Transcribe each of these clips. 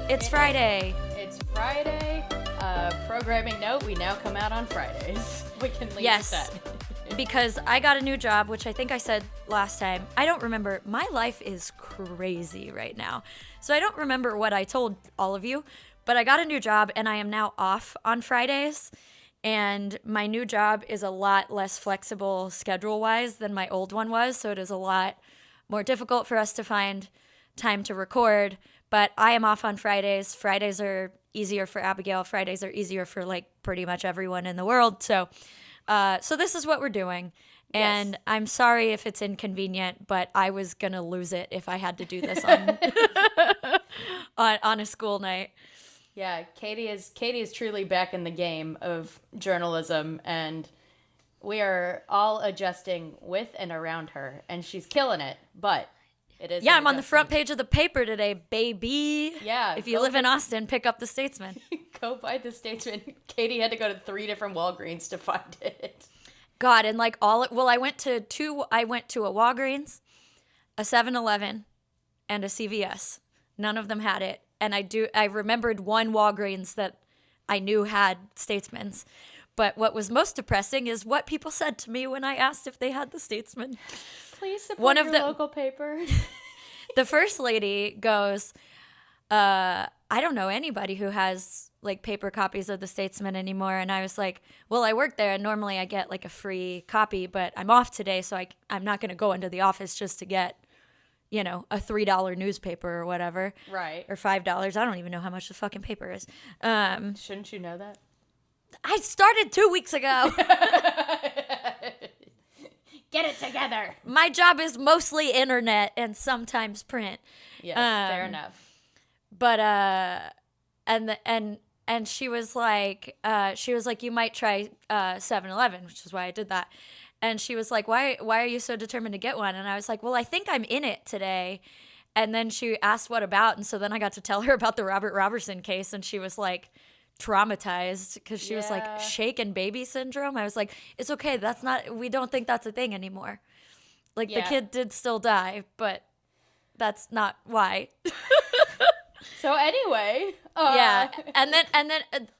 It's Friday. It's Friday. Programming note, we now come out on Fridays. We can leave that. Because I got a new job, which I think I said last time. I don't remember. My life is crazy right now. So I don't remember what I told all of you, but I got a new job and I am now off on Fridays. And my new job is a lot less flexible schedule-wise than my old one was. So it is a lot more difficult for us to find time to record. But I am off on Fridays. Fridays are easier for Abigail. Fridays are easier for like pretty much everyone in the world. So this is what we're doing. And yes. I'm sorry if it's inconvenient, but I was going to lose it if I had to do this on on a school night. Yeah, Katey is truly back in the game of journalism, and we are all adjusting with and around her, and she's killing it, but it is. Yeah, I'm on the front page of the paper today, baby. Yeah. If you live in Austin, pick up the Statesman. Go buy the Statesman. Katey had to go to 3 different Walgreens to find it. God, and like I went to a Walgreens, a 7-Eleven, and a CVS. None of them had it. And I remembered one Walgreens that I knew had Statesmans. But what was most depressing is what people said to me when I asked if they had the Statesman. Please support your local paper. The first lady goes, I don't know anybody who has like paper copies of the Statesman anymore. And I was like, well, I work there and normally I get like a free copy, but I'm off today. So I'm not going to go into the office just to get, a $3 newspaper or whatever. Right. Or $5. I don't even know how much the fucking paper is. Shouldn't you know that? I started 2 weeks ago. Get it together. My job is mostly internet and sometimes print. Yes, fair enough. But and she was like, you might try 7-Eleven, which is why I did that. And she was like, why are you so determined to get one? And I was like, well, I think I'm in it today. And then she asked what about, and so then I got to tell her about the Robert Robertson case, and she was like traumatized because she was like shaken baby syndrome. I was like, it's okay, we don't think that's a thing anymore. Like the kid did still die, but that's not why. So anyway, and then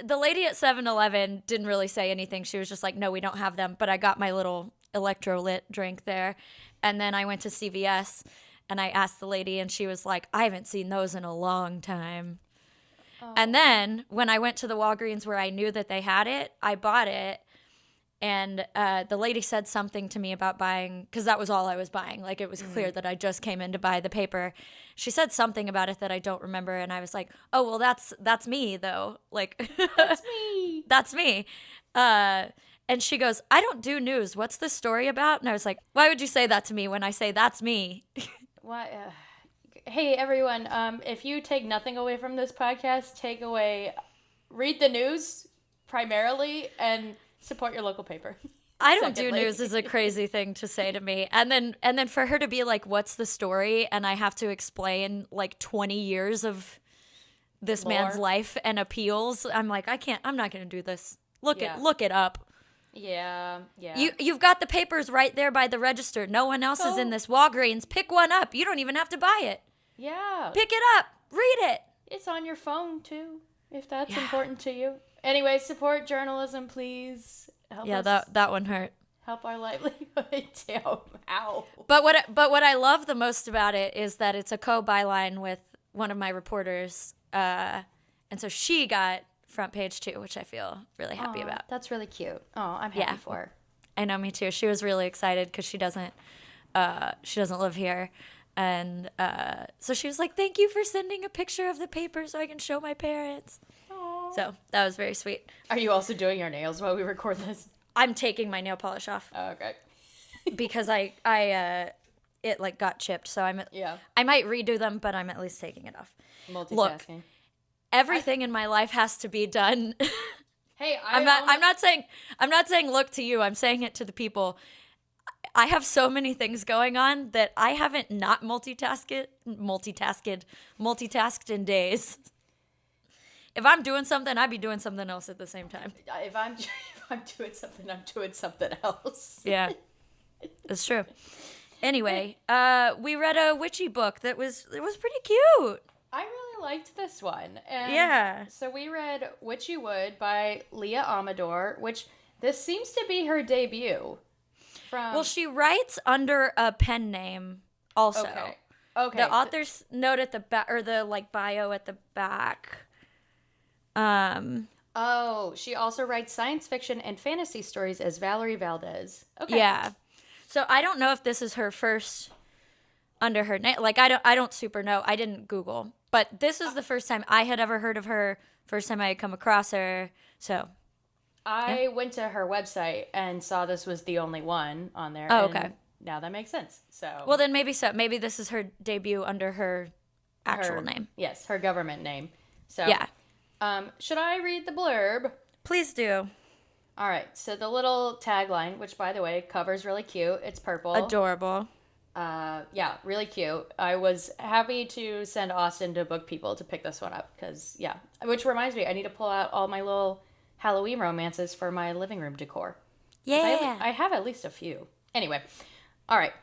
the lady at 7-Eleven didn't really say anything. She was just like, no, we don't have them, but I got my little electrolyte drink there. And then I went to CVS and I asked the lady, and she was like, I haven't seen those in a long time. And then when I went to the Walgreens where I knew that they had it, I bought it. And the lady said something to me about buying, because that was all I was buying. Like, it was clear that I just came in to buy the paper. She said something about it that I don't remember. And I was like, oh, well, that's me, though. Like, that's me. That's me. And she goes, I don't do news. What's the story about? And I was like, why would you say that to me when I say that's me? Why? Hey, everyone, if you take nothing away from this podcast, read the news primarily and support your local paper. I don't do news is a crazy thing to say to me. And then for her to be like, what's the story? And I have to explain like 20 years of this man's life and appeals. I'm like, I'm not going to do this. Look it up. Yeah. You've got the papers right there by the register. No one else is in this Walgreens. Pick one up. You don't even have to buy it. Yeah. Pick it up. Read it. It's on your phone, too, if that's important to you. Anyway, support journalism, please. Help us. That one hurt. Help our livelihood. Damn, ow. But what I love the most about it is that it's a co-byline with one of my reporters. And so she got front page too, which I feel really happy about. That's really cute. Oh, I'm happy for her. I know, me too. She was really excited because she doesn't live here. And so she was like, thank you for sending a picture of the paper so I can show my parents. Aww. So that was very sweet. Are you also doing your nails while we record this? I'm taking my nail polish off. Oh, okay. Because it like got chipped. So I might redo them, but I'm at least taking it off. Multitasking. Look, everything in my life has to be done. Hey, I'm not saying look to you. I'm saying it to the people. I have so many things going on that I haven't not multitasked in days. If I'm doing something, I'd be doing something else at the same time. If I'm doing something, I'm doing something else. Yeah, it's true. Anyway, we read a witchy book that was pretty cute. I really liked this one. And Yeah. so we read Which You Would by Lia Amador, which this seems to be her debut. Well, she writes under a pen name also. Okay. The author's note at the back, or the like bio at the back. Oh, she also writes science fiction and fantasy stories as Valerie Valdez. Okay. Yeah. So I don't know if this is her first under her name. Like I don't super know. I didn't Google. But this is the first time I had ever heard of her, first time I had come across her. So I went to her website and saw this was the only one on there. Oh, and okay. Now that makes sense. So well, then maybe so. Maybe this is her debut under her actual name. Yes, her government name. So yeah. Should I read the blurb? Please do. All right. So the little tagline, which by the way, cover's really cute. It's purple. Adorable. Yeah, really cute. I was happy to send Austin to Book People to pick this one up because, yeah. Which reminds me, I need to pull out all my little Halloween romances for my living room decor. Yeah. I have at least a few. Anyway, all right.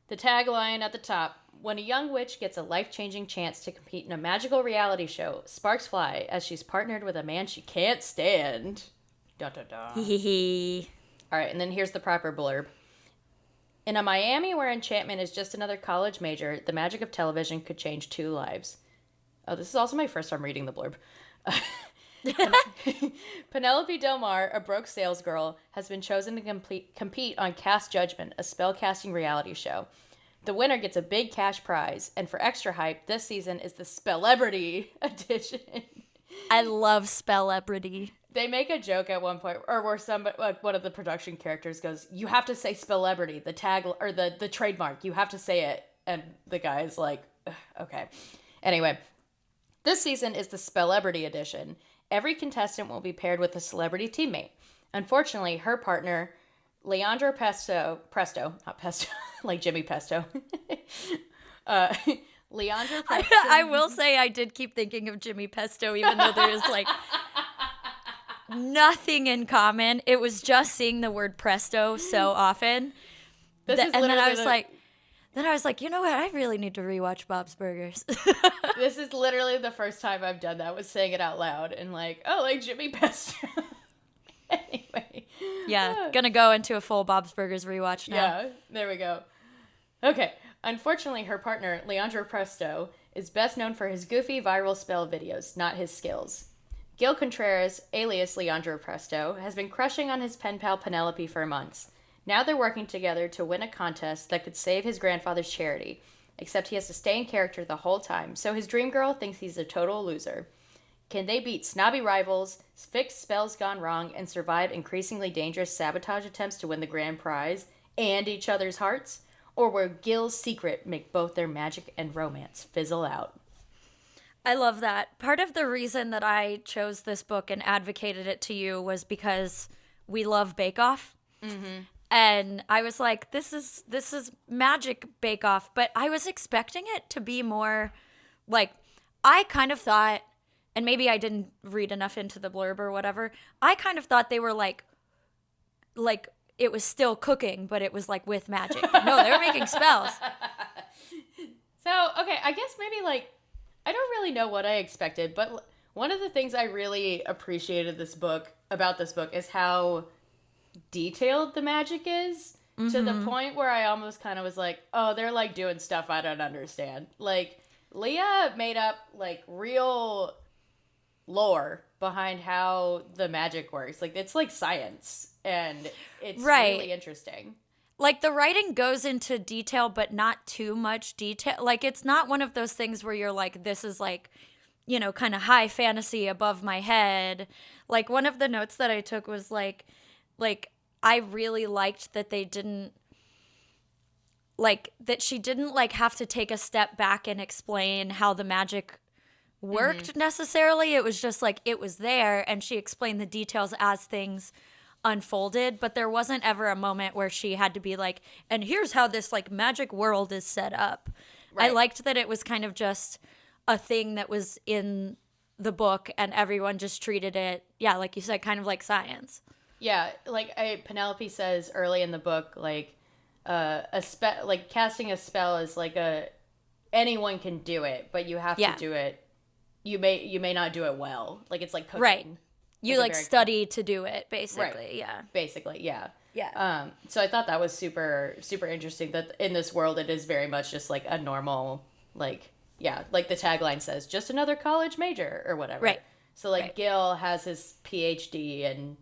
The tagline at the top. When a young witch gets a life-changing chance to compete in a magical reality show, sparks fly as she's partnered with a man she can't stand. Dun, dun, dun. All right, and then here's the proper blurb. In a Miami where enchantment is just another college major, the magic of television could change 2 lives. Oh, this is also my first time reading the blurb. Penelope Del Mar, a broke salesgirl, has been chosen to compete on Cast Judgment, a spellcasting reality show. The winner gets a big cash prize, and for extra hype, this season is the Spellebrity edition. I love Spellebrity. They make a joke at one point, or where one of the production characters goes, "You have to say Spellebrity, the tag or the trademark. You have to say it." And the guy's like, "Okay." Anyway, this season is the Spellebrity edition. Every contestant will be paired with a celebrity teammate. Unfortunately, her partner, Leandro Presto, not Pesto, like Jimmy Pesto. Leandro Presto. I will say I did keep thinking of Jimmy Pesto, even though there is like nothing in common. It was just seeing the word presto so often. And then I was like, you know what? I really need to rewatch Bob's Burgers. This is literally the first time I've done that, was saying it out loud and like, oh, like Jimmy Pesto. Anyway. Yeah, gonna go into a full Bob's Burgers rewatch now. Yeah, there we go. Okay. Unfortunately, her partner, Leandro Presto, is best known for his goofy viral spell videos, not his skills. Gil Contreras, alias Leandro Presto, has been crushing on his pen pal Penelope for months. Now they're working together to win a contest that could save his grandfather's charity, except he has to stay in character the whole time, so his dream girl thinks he's a total loser. Can they beat snobby rivals, fix spells gone wrong, and survive increasingly dangerous sabotage attempts to win the grand prize and each other's hearts? Or will Gil's secret make both their magic and romance fizzle out? I love that. Part of the reason that I chose this book and advocated it to you was because we love Bake Off. Mm-hmm. And I was like, this is magic Bake Off, but I was expecting it to be more like, I kind of thought, and maybe I didn't read enough into the blurb or whatever, I kind of thought they were like it was still cooking, but it was like with magic. No, they were making spells. So, okay, I guess maybe like, I don't really know what I expected, but one of the things I really appreciated about this book is how detailed the magic is, to the point where I almost kind of was like, oh, they're like doing stuff I don't understand. Like, Leah made up like real lore behind how the magic works. Like, it's like science, and it's really interesting. Like, the writing goes into detail, but not too much detail. Like, it's not one of those things where you're like, this is like, you know, kind of high fantasy above my head. Like, one of the notes that I took was like I really liked that they didn't, like, that she didn't like have to take a step back and explain how the magic worked necessarily. It was just like, it was there, and she explained the details as things unfolded, but there wasn't ever a moment where she had to be like, and here's how this like magic world is set up. Right. I liked that it was kind of just a thing that was in the book, and everyone just treated it, yeah, like you said, kind of like science. Yeah, like Penelope says early in the book, like like casting a spell is like anyone can do it, but you have to do it you may not do it well. Like it's like cooking. Right. You Like a very study to do it, basically. Right. Yeah. Basically, yeah. Yeah. So I thought that was super, super interesting that in this world it is very much just like a normal, like, yeah, like the tagline says, just another college major or whatever. Right. So like Right. Gil has his PhD in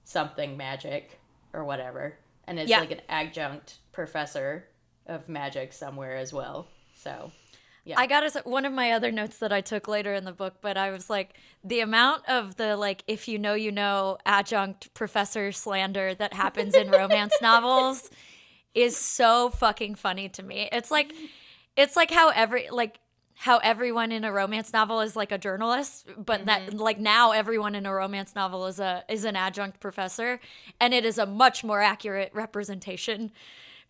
something magic or whatever, and is Yeah. like an adjunct professor of magic somewhere as well. So I got one of my other notes that I took later in the book, but I was like, the amount of the like, if you know, adjunct professor slander that happens in romance novels is so fucking funny to me. It's like how everyone in a romance novel is like a journalist, but that like now everyone in a romance novel is an adjunct professor, and it is a much more accurate representation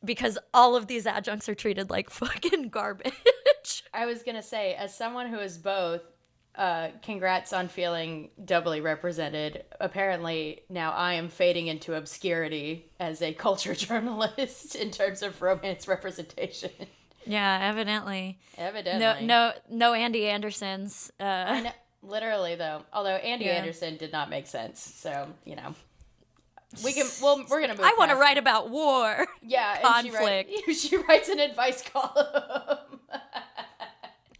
because all of these adjuncts are treated like fucking garbage. I was gonna say, as someone who is both, congrats on feeling doubly represented. Apparently, now I am fading into obscurity as a culture journalist in terms of romance representation. Yeah, evidently. Evidently. No Andy Andersons. I know, literally though. Although Andy Yeah. Anderson did not make sense, so you know, we're gonna move. I want to past- write about war. Yeah, conflict. And she writes an advice column.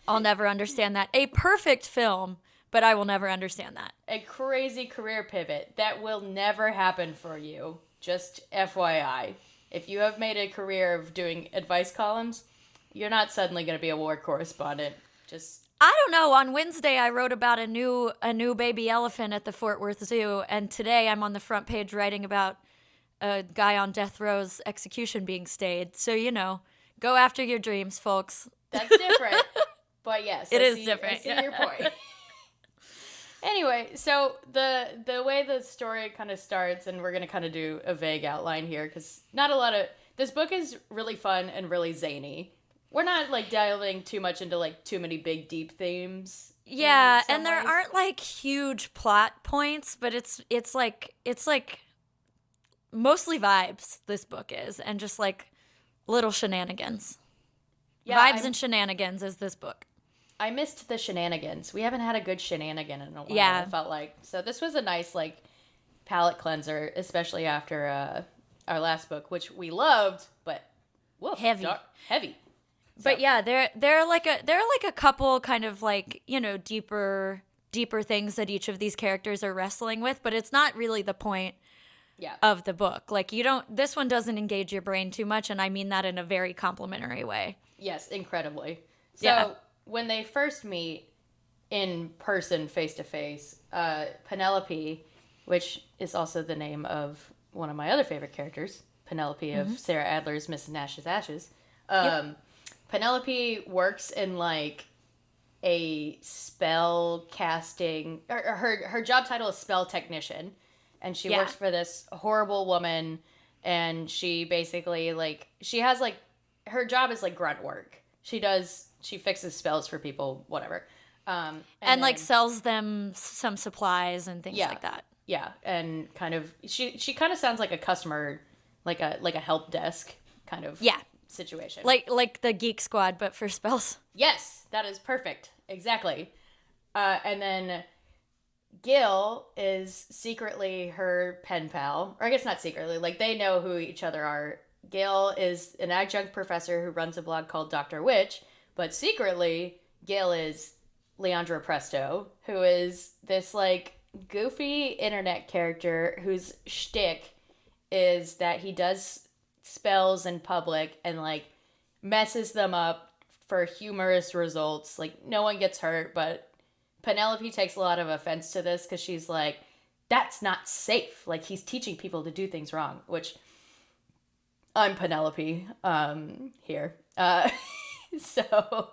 I'll never understand that. A perfect film, but I will never understand that. A crazy career pivot that will never happen for you. Just FYI. If you have made a career of doing advice columns, you're not suddenly going to be a war correspondent. Just I don't know. On Wednesday, I wrote about a new baby elephant at the Fort Worth Zoo, and today I'm on the front page writing about a guy on death row's execution being stayed. So go after your dreams, folks. that's different. But yes, It I is see, different. I see your point. Anyway, so the way the story kind of starts, and we're going to kind of do a vague outline here because not a lot of this book is really fun and really zany. We're not like delving too much into like too many big deep themes. Yeah, in some and there ways. aren't like huge plot points, but it's like mostly vibes. This book is, and just like little shenanigans. Vibes and shenanigans is this book. I missed the shenanigans. We haven't had a good shenanigan in a while. Yeah. I felt like so. This was a nice like palate cleanser, especially after our last book, which we loved, but woof, Heavy. heavy. But So- yeah, there are like a couple kind of like deeper things that each of these characters are wrestling with, but it's not really the point yeah. of the book. Like this one doesn't engage your brain too much, and I mean that in a very complimentary way. Yes, incredibly. So Yeah. when they first meet in person, face to face, Penelope, which is also the name of one of my other favorite characters, Penelope of Sarah Adler's Miss Nash's Ashes. Penelope works in like a spell casting, or her job title is spell technician, and she Yeah. works for this horrible woman, and she basically like she has like her job is like grunt work. She fixes spells for people, whatever. And like then- sells them some supplies and things Yeah. like that. yeah, and kind of she kind of sounds like a customer, like a help desk kind of Yeah. situation. Like the Geek Squad, but for spells. Yes, that is perfect. Exactly. And then Gil is secretly her pen pal, or I guess not secretly, like they know who each other are. Gil is an adjunct professor who runs a blog called Dr. Witch, but secretly Gil is Leandro Presto, who is this like goofy internet character whose shtick is that he does spells in public and like messes them up for humorous results. Like no one gets hurt, but Penelope takes a lot of offense to this because she's like, that's not safe. Like he's teaching people to do things wrong, which I'm Penelope here. So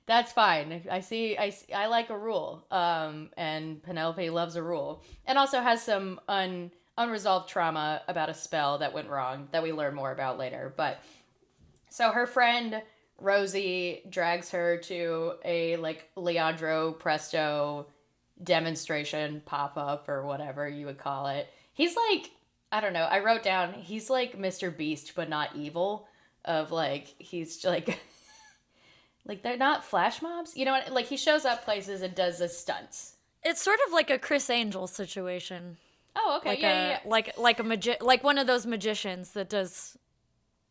that's fine. I like a rule. And Penelope loves a rule. And also has some unresolved trauma about a spell that went wrong that we learn more about later. But so her friend Rosie drags her to a like Leandro Presto demonstration pop-up or whatever you would call it. He's like, I don't know, I wrote down he's like Mr. Beast but not evil, of like he's like Like, they're not flash mobs. You know what? Like, he shows up places and does the stunts. It's sort of like a Chris Angel situation. Oh, okay. Like like one of those magicians that does,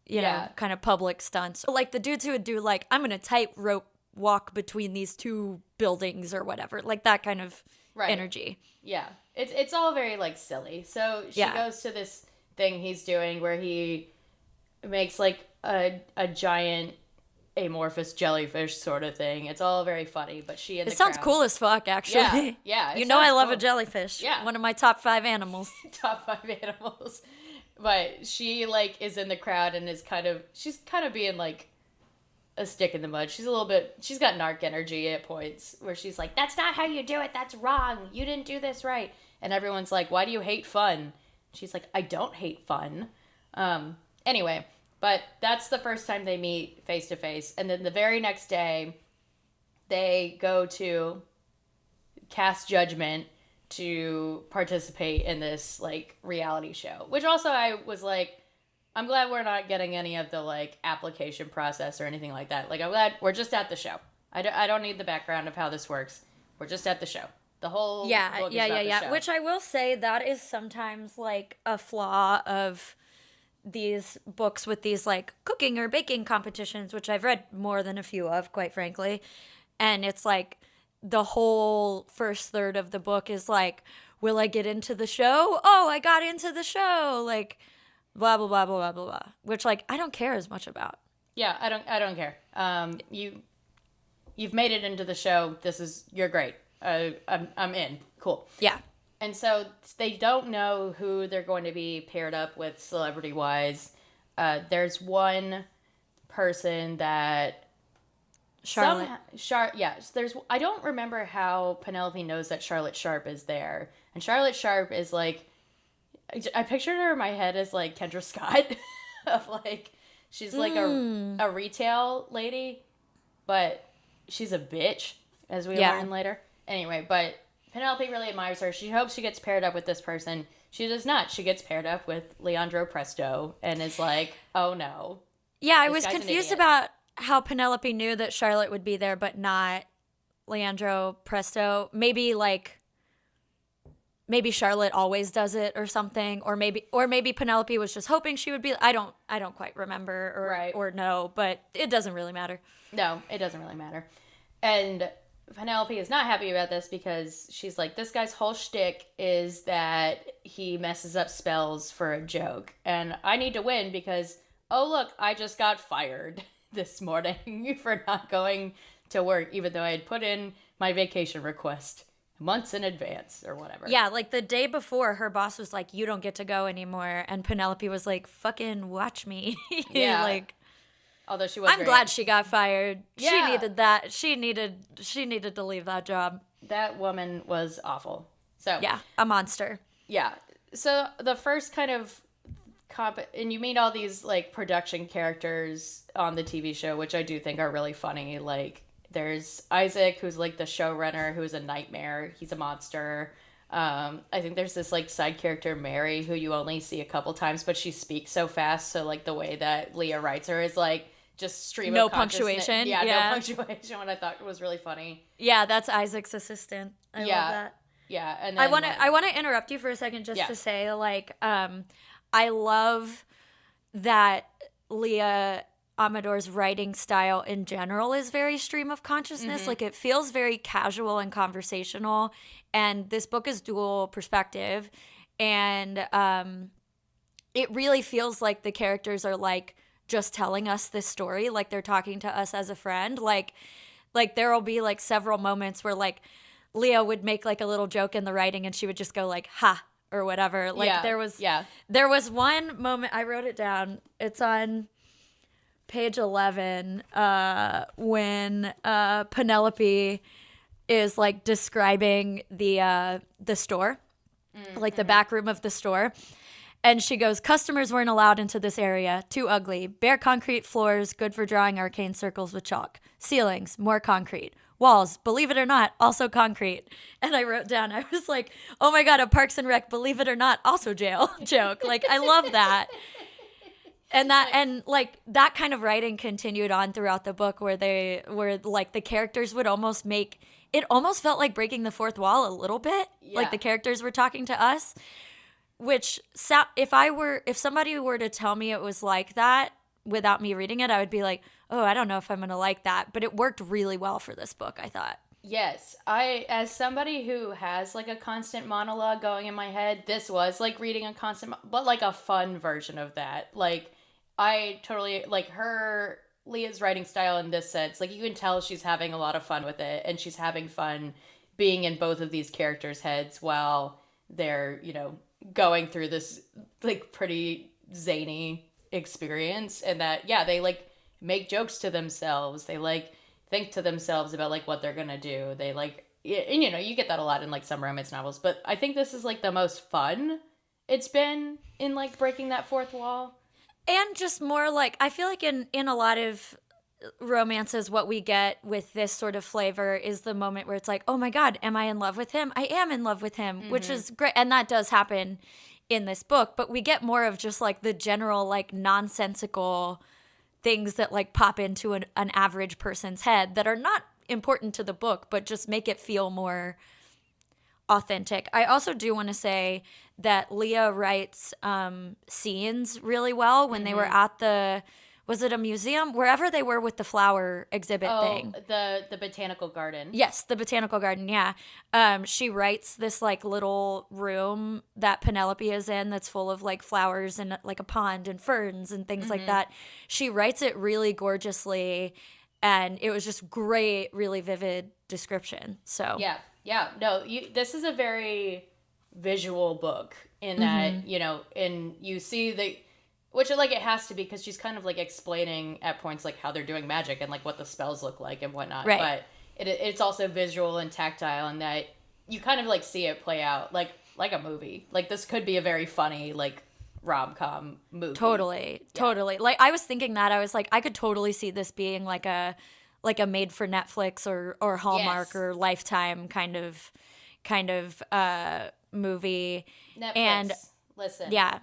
you know, kind of public stunts. Like the dudes who would do like, I'm gonna tightrope walk between these two buildings or whatever. Like that kind of energy. Yeah. It's all very like silly. So she goes to this thing he's doing where he makes like a giant amorphous jellyfish sort of thing. It's all very funny, but she and it sounds cool as fuck, actually. Yeah. You know I love a jellyfish. Yeah. One of my top 5 animals. Top 5 animals. But she like is in the crowd and she's kind of being like a stick in the mud. She's got narc energy at points where she's like, that's not how you do it. That's wrong. You didn't do this right. And everyone's like, why do you hate fun? She's like, I don't hate fun. Anyway, but that's the first time they meet face to face. And then the very next day, they go to cast judgment to participate in this like reality show, which also I was like, I'm glad we're not getting any of the like application process or anything like that. Like, I'm glad we're just at the show. I don't need the background of how this works. We're just at the show. The whole book is about the show. Which I will say that is sometimes like a flaw of these books with these like cooking or baking competitions, which I've read more than a few of, quite frankly. And it's like the whole first third of the book is like, will I get into the show? Oh, I got into the show. Like, blah, blah, blah, blah, blah, blah, which like I don't care as much about. Yeah, I don't care. You've made it into the show. You're great. I'm in. Cool. Yeah. And so they don't know who they're going to be paired up with celebrity-wise. There's one person that... Charlotte. Yes. I don't remember how Penelope knows that Charlotte Sharp is there. And Charlotte Sharp is like... I pictured her in my head as like Kendra Scott. Of like... She's like a retail lady. But she's a bitch, as we learn later. Anyway, but... Penelope really admires her. She hopes she gets paired up with this person. She does not. She gets paired up with Leandro Presto and is like, oh no. Yeah, I was confused about how Penelope knew that Charlotte would be there, but not Leandro Presto. Maybe Charlotte always does it or something, or maybe Penelope was just hoping she would be. I don't quite remember or know, but it doesn't really matter. No, it doesn't really matter. And Penelope is not happy about this because she's like, this guy's whole shtick is that he messes up spells for a joke. And I need to win because, oh, look, I just got fired this morning for not going to work, even though I had put in my vacation request months in advance or whatever. Yeah, like the day before, her boss was like, you don't get to go anymore. And Penelope was like, fucking watch me. Yeah. Like... Although she was I'm glad she got fired. Yeah. She needed that. She needed to leave that job. That woman was awful. So yeah, a monster. Yeah. So the first kind of and you meet all these like production characters on the TV show, which I do think are really funny. Like there's Isaac, who's like the showrunner, who's a nightmare. He's a monster. I think there's this like side character Mary, who you only see a couple times, but she speaks so fast. So like the way that Leah writes her is like just stream no of punctuation. Yeah, no punctuation, what I thought was really funny. Yeah, that's Isaac's assistant. I love that. Yeah, and then, I want to interrupt you for a second just to say like I love that Lia Amador's writing style in general is very stream of consciousness. Like it feels very casual and conversational, and this book is dual perspective, and it really feels like the characters are like just telling us this story, like they're talking to us as a friend. Like there will be like several moments where like Leah would make like a little joke in the writing and she would just go like ha or whatever. Like there was one moment, I wrote it down, it's on page 11, when Penelope is like describing the store, like the back room of the store. And she goes, customers weren't allowed into this area. Too ugly. Bare concrete floors, good for drawing arcane circles with chalk. Ceilings, more concrete. Walls, believe it or not, also concrete. And I wrote down, I was like, oh my God, a Parks and Rec, believe it or not, also jail joke. Like, I love that. And like that kind of writing continued on throughout the book where like the characters would almost make it almost felt like breaking the fourth wall a little bit. Yeah. Like the characters were talking to us, which if somebody were to tell me it was like that without me reading it, I would be like, oh, I don't know if I'm going to like that. But it worked really well for this book, I thought. Yes, as somebody who has like a constant monologue going in my head, this was like reading a constant, but like a fun version of that. Like, I totally like Leah's writing style in this sense. Like, you can tell she's having a lot of fun with it, and she's having fun being in both of these characters' heads while they're, going through this like pretty zany experience. And that, yeah, they like make jokes to themselves. They like think to themselves about like what they're gonna do. They like, and you get that a lot in like some romance novels, but I think this is like the most fun it's been in like breaking that fourth wall. And just more like, I feel like in a lot of romances, what we get with this sort of flavor is the moment where it's like, oh my God, am I in love with him? I am in love with him, which is great. And that does happen in this book, but we get more of just like the general like nonsensical things that like pop into an average person's head that are not important to the book, but just make it feel more authentic. I also do want to say that Lia writes scenes really well when they were at was it a museum? Wherever they were with the flower exhibit thing. The botanical garden. Yes, the botanical garden, yeah. She writes this like little room that Penelope is in that's full of like flowers and like a pond and ferns and things like that. She writes it really gorgeously, and it was just great, really vivid description. So yeah. No, this is a very visual book in that, and you see which like it has to be because she's kind of like explaining at points like how they're doing magic and like what the spells look like and whatnot. Right. But it's also visual and tactile, and that you kind of like see it play out like a movie. Like, this could be a very funny like rom-com movie. Totally. Like, I was thinking that I was like, I could totally see this being like a made for Netflix or Hallmark or Lifetime kind of movie. Netflix, and listen. Yeah.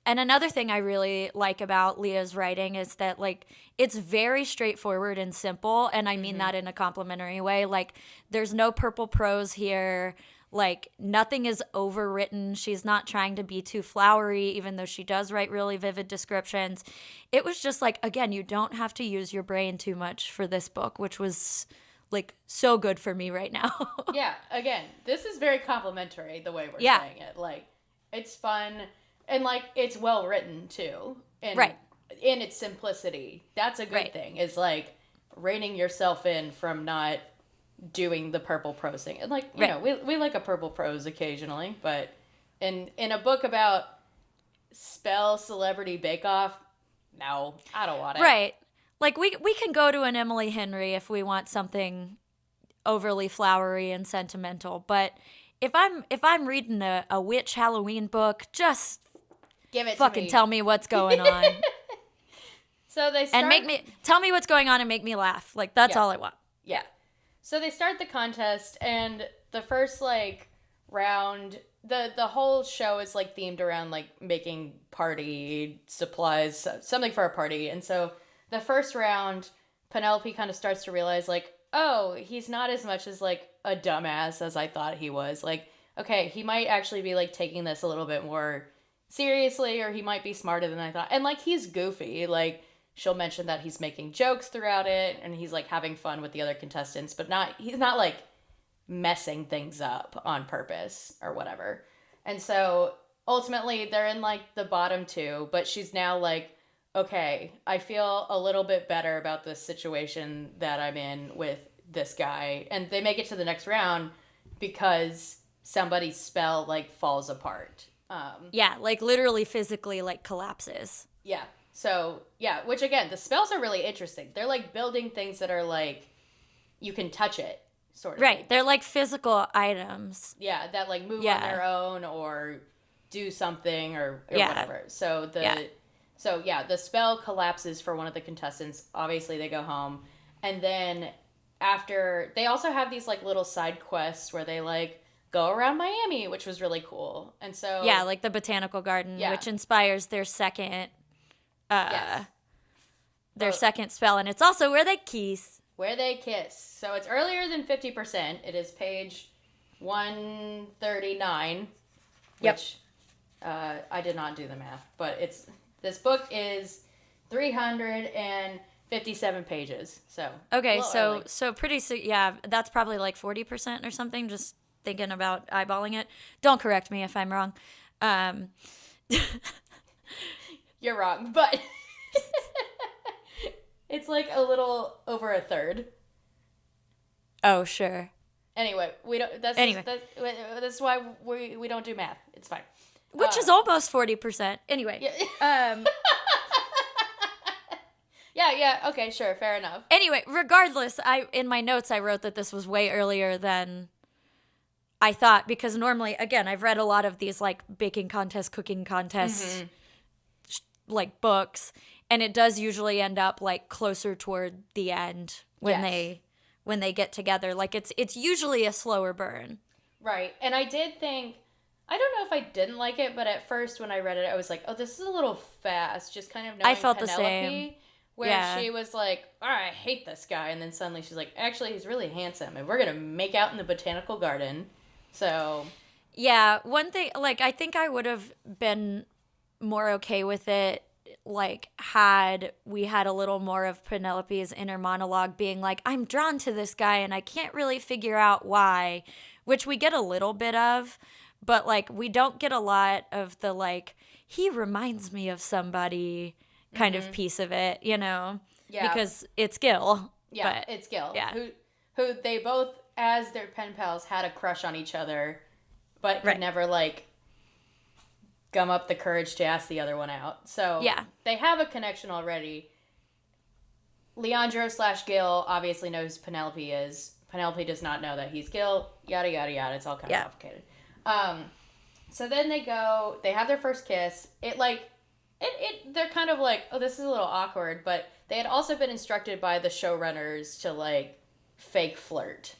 And another thing I really like about Leah's writing is that, like, it's very straightforward and simple, and I mean that in a complimentary way. Like, there's no purple prose here. Like, nothing is overwritten. She's not trying to be too flowery, even though she does write really vivid descriptions. It was just like, again, you don't have to use your brain too much for this book, which was, like, so good for me right now. Yeah, again, this is very complimentary, the way we're saying it. Like, it's fun. And, like, it's well written, too. And in its simplicity. That's a good thing, is, like, reining yourself in from not doing the purple prose thing. And, like, you know, we like a purple prose occasionally, but in a book about spell celebrity bake-off, no, I don't want it. Right. Like, we can go to an Emily Henry if we want something overly flowery and sentimental, but if I'm reading a witch Halloween book, just give it fucking to me. Tell me what's going on. So they start, and tell me what's going on and make me laugh. Like, that's all I want. Yeah. So they start the contest, and the first like round, the whole show is like themed around like making party supplies, something for a party. And so the first round, Penelope kind of starts to realize like, oh, he's not as much as like a dumbass as I thought he was. Like, okay, he might actually be like taking this a little bit more seriously, or he might be smarter than I thought. And like, he's goofy. Like, she'll mention that he's making jokes throughout it, and he's like having fun with the other contestants, but he's not like messing things up on purpose or whatever. And so ultimately they're in like the bottom two, but she's now like, okay, I feel a little bit better about this situation that I'm in with this guy. And they make it to the next round because somebody's spell like falls apart. Yeah, like literally physically like collapses. Yeah. So, yeah, which again, the spells are really interesting. They're like building things that are like, you can touch it, sort of. Right. Thing. They're like physical items. Yeah, that like move on their own or do something or whatever. So the spell collapses for one of the contestants. Obviously, they go home. And then after, they also have these like little side quests where they like go around Miami, which was really cool. And so... Yeah, like the botanical garden, which inspires their second Yes. their second spell, and it's also where they kiss. Where they kiss. So it's earlier than 50%. It is page 139, Yep. which I did not do the math, but this book is 357 pages. So Okay, early. so pretty yeah, that's probably like 40% or something, just thinking about eyeballing it. Don't correct me if I'm wrong. You're wrong, but it's like a little over a third. Oh, sure. Anyway, we don't. That's why we don't do math. It's fine. Which is almost 40%. Anyway. Yeah. Yeah. Okay, sure, fair enough. Anyway, regardless, in my notes I wrote that this was way earlier than I thought, because normally, again, I've read a lot of these like baking contests, cooking contests, like books, and it does usually end up like closer toward the end when they get together. Like it's usually a slower burn. Right. And I did think, I don't know if I didn't like it, but at first when I read it, I was like, oh, this is a little fast. Just kind of knowing I felt Penelope, the same. where she was like, oh, I hate this guy. And then suddenly she's like, actually, he's really handsome. And we're going to make out in the botanical garden. So. Yeah. One thing, like, I think I would have been more okay with it, like, had we had a little more of Penelope's inner monologue being like, I'm drawn to this guy and I can't really figure out why, which we get a little bit of, but like we don't get a lot of the like, he reminds me of somebody kind of piece of it, you know? Yeah. Because it's Gil. Yeah, but, it's Gil. Yeah. Who they both, as their pen pals, had a crush on each other, but could never like gum up the courage to ask the other one out. So yeah, they have a connection already. Leandro / Gil obviously knows Penelope is. Penelope does not know that he's Gil. Yada yada yada. It's all kind of complicated. So then they have their first kiss. They're kind of like, oh, this is a little awkward, but they had also been instructed by the showrunners to like fake flirt.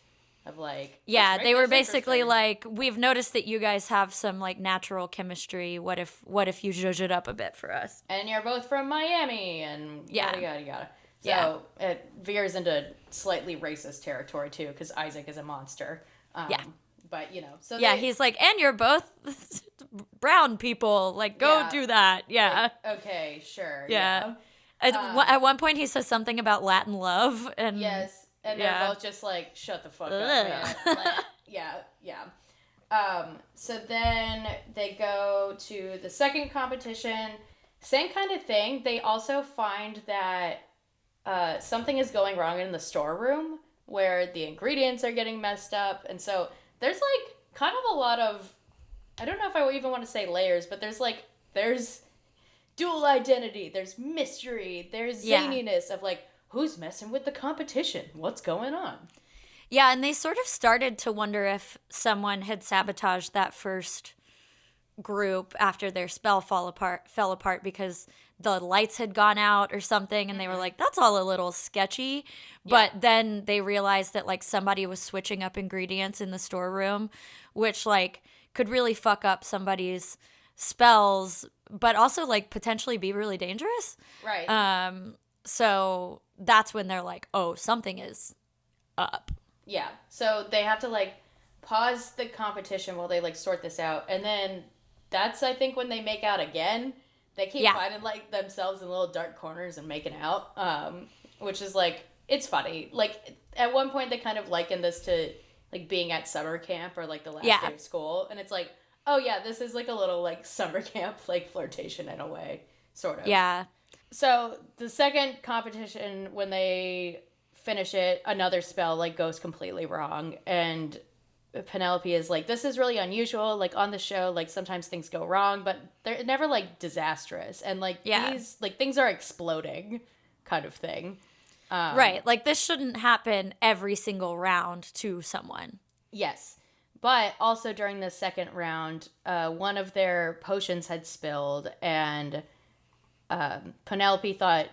Of like, yeah, they were basically like, we've noticed that you guys have some like natural chemistry. What if you zhuzh it up a bit for us? And you're both from Miami, and yada yada yada. So it veers into slightly racist territory too, because Isaac is a monster. But you know, so he's like, and you're both brown people. Like, go do that. Yeah. Like, okay, sure. Yeah. At one point, he says something about Latin love, and yes. And they're both just like, shut the fuck up, man. Like, yeah. So then they go to the second competition. Same kind of thing. They also find that something is going wrong in the storeroom where the ingredients are getting messed up. And so there's like kind of a lot of, I don't know if I even want to say layers, but there's dual identity. There's mystery. There's zaniness of like, who's messing with the competition? What's going on? Yeah, and they sort of started to wonder if someone had sabotaged that first group after their spell fell apart because the lights had gone out or something, and they were like, that's all a little sketchy. But then they realized that like somebody was switching up ingredients in the storeroom, which like could really fuck up somebody's spells, but also like potentially be really dangerous. Right. So that's when they're like, oh, something is up. Yeah. So they have to like pause the competition while they like sort this out. And then that's, I think, when they make out again. They keep finding like themselves in little dark corners and making out, which is like, it's funny. Like at one point they kind of liken this to like being at summer camp or like the last day of school. And it's like, oh yeah, this is like a little like summer camp, like flirtation in a way, sort of. Yeah. So the second competition, when they finish it, another spell like goes completely wrong, and Penelope is like, this is really unusual. Like on the show, like sometimes things go wrong, but they're never like disastrous, and like these like things are exploding, kind of thing. Right, like this shouldn't happen every single round to someone. Yes, but also during the second round, one of their potions had spilled, and Penelope thought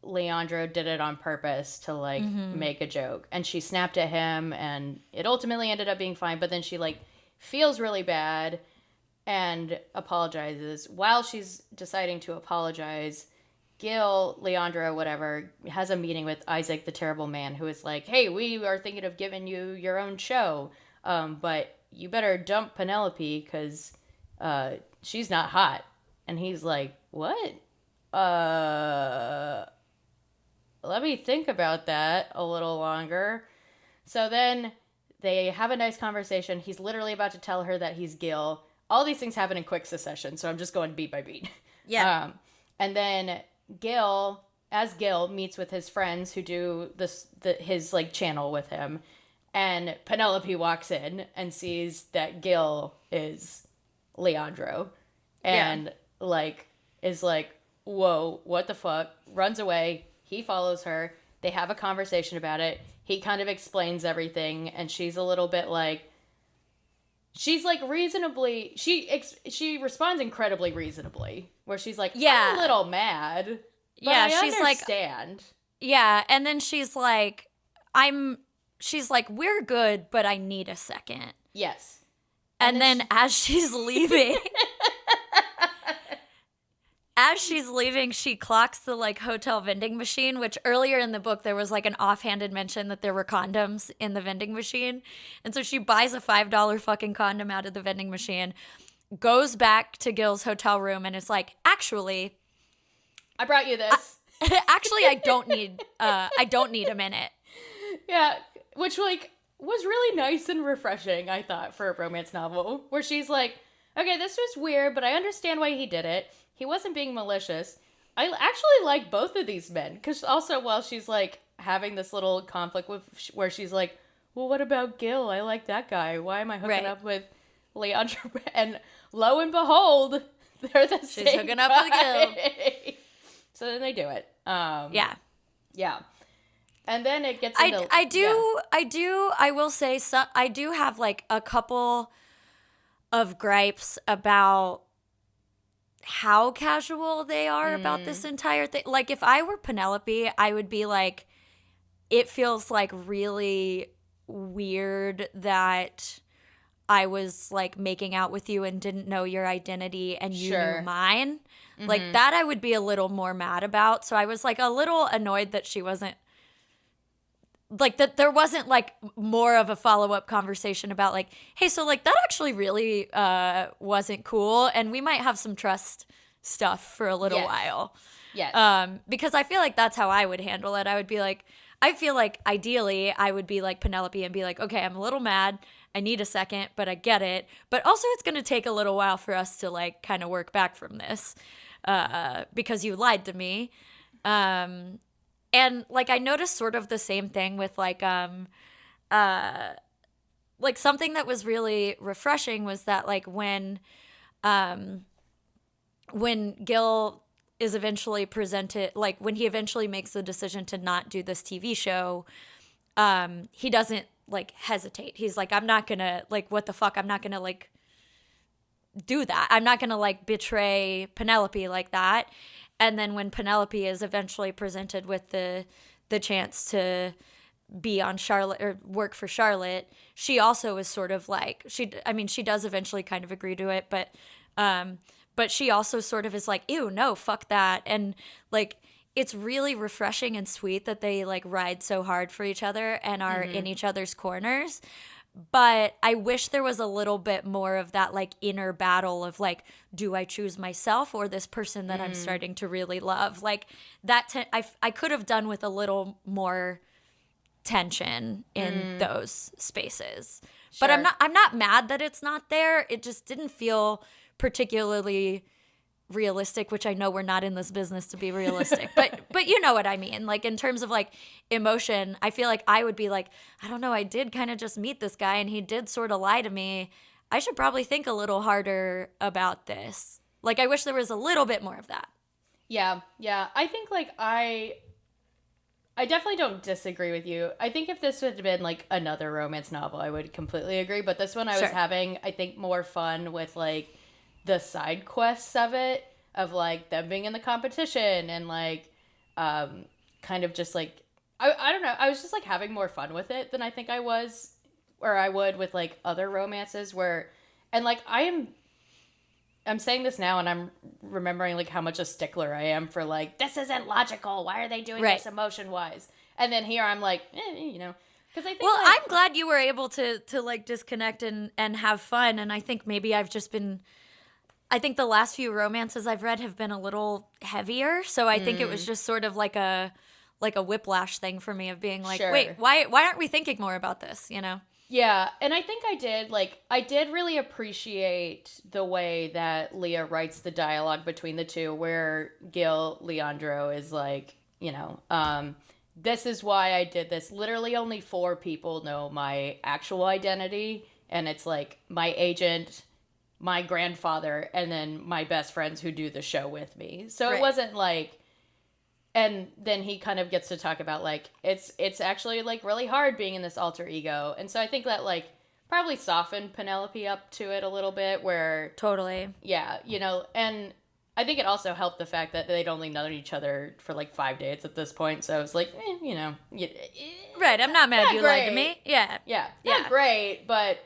Leandro did it on purpose to like make a joke, and she snapped at him, and it ultimately ended up being fine. But then she like feels really bad and apologizes. While she's deciding to apologize, Gil, Leandro, whatever, has a meeting with Isaac, the terrible man, who is like, hey, we are thinking of giving you your own show, but you better dump Penelope because she's not hot. And he's like, what? Let me think about that a little longer. So then they have a nice conversation. He's literally about to tell her that he's Gil. All these things happen in quick succession, so I'm just going beat by beat. Yeah. And then Gil meets with his friends who do his like channel with him, and Penelope walks in and sees that Gil is Leandro, and like is like, whoa, what the fuck? Runs away. He follows her. They have a conversation about it. He kind of explains everything, and she's a little bit like, she's like reasonably, she responds incredibly reasonably, where she's like, I'm a little mad, but I she's understand. like, and then she's like, we're good, but I need a second. Yes. And then as she's leaving, she clocks the like hotel vending machine, which earlier in the book there was like an offhanded mention that there were condoms in the vending machine. And so she buys a $5 fucking condom out of the vending machine, goes back to Gil's hotel room, and is like, actually, I brought you this. I don't need a minute. Yeah, which like was really nice and refreshing, I thought, for a romance novel, where she's like, okay, this was weird, but I understand why he did it. He wasn't being malicious. I actually like both of these men, because also while she's like having this little conflict with where she's like, well, what about Gil? I like that guy. Why am I hooking up with Leandro? And lo and behold, they're the same She's hooking up with Gil. So then they do it. Yeah. And then it gets into... I will say, I do have like a couple of gripes about how casual they are about this entire thing. Like, if I were Penelope, I would be like, it feels like really weird that I was like making out with you and didn't know your identity and you knew mine. Mm-hmm. Like, that I would be a little more mad about. So I was like a little annoyed that she wasn't, like, that there wasn't like more of a follow-up conversation about like, hey, so like that actually really wasn't cool, and we might have some trust stuff for a little while. Yes. Because I feel like that's how I would handle it. I would be like, I feel like ideally I would be like Penelope and be like, okay, I'm a little mad. I need a second, but I get it. But also it's going to take a little while for us to like kind of work back from this because you lied to me. And like I noticed sort of the same thing with like something that was really refreshing was that like when Gil is eventually presented, like when he eventually makes the decision to not do this TV show, he doesn't like hesitate. He's like, I'm not gonna, like, what the fuck? I'm not gonna like do that. I'm not gonna like betray Penelope like that. And then when Penelope is eventually presented with the chance to be on Charlotte or work for Charlotte, she also is sort of like, she does eventually kind of agree to it, but she also sort of is like, ew, no, fuck that. And like, it's really refreshing and sweet that they like ride so hard for each other and are in each other's corners. But I wish there was a little bit more of that like inner battle of like, do I choose myself or this person that I'm starting to really love? Like that, I could have done with a little more tension in those spaces. Sure. But I'm not mad that it's not there. It just didn't feel particularly realistic, which I know we're not in this business to be realistic, but you know what I mean. Like in terms of like emotion, I feel like I would be like, I don't know, I did kind of just meet this guy and he did sort of lie to me. I should probably think a little harder about this. Like I wish there was a little bit more of that. Yeah. I think like I definitely don't disagree with you. I think if this had been like another romance novel, I would completely agree. But this one I was having, I think, more fun with like the side quests of it, of like them being in the competition and like kind of just like I don't know, I was just like having more fun with it than I think I was or I would with like other romances where, and like I am I'm saying this now and I'm remembering like how much a stickler I am for like, this isn't logical. Why are they doing this emotion wise? And then here I'm like, you know, because I think well, like, I'm glad you were able to like disconnect and have fun. And I think maybe I've just been, I think the last few romances I've read have been a little heavier. So I think it was just sort of like a whiplash thing for me of being like, Sure. wait, why aren't we thinking more about this? You know? Yeah, and I think I did really appreciate the way that Leah writes the dialogue between the two, where Gil Leandro is like, you know, this is why I did this. Literally only 4 people know my actual identity, and it's like my agent, my grandfather, and then my best friends who do the show with me. So it wasn't like, and then he kind of gets to talk about like it's actually like really hard being in this alter ego. And so I think that like probably softened Penelope up to it a little bit, where Totally. yeah, you know, and I think it also helped the fact that they'd only known each other for like 5 dates at this point. So I was like, you know, Right, I'm not mad you great. lied to me. Yeah. Yeah, not great, but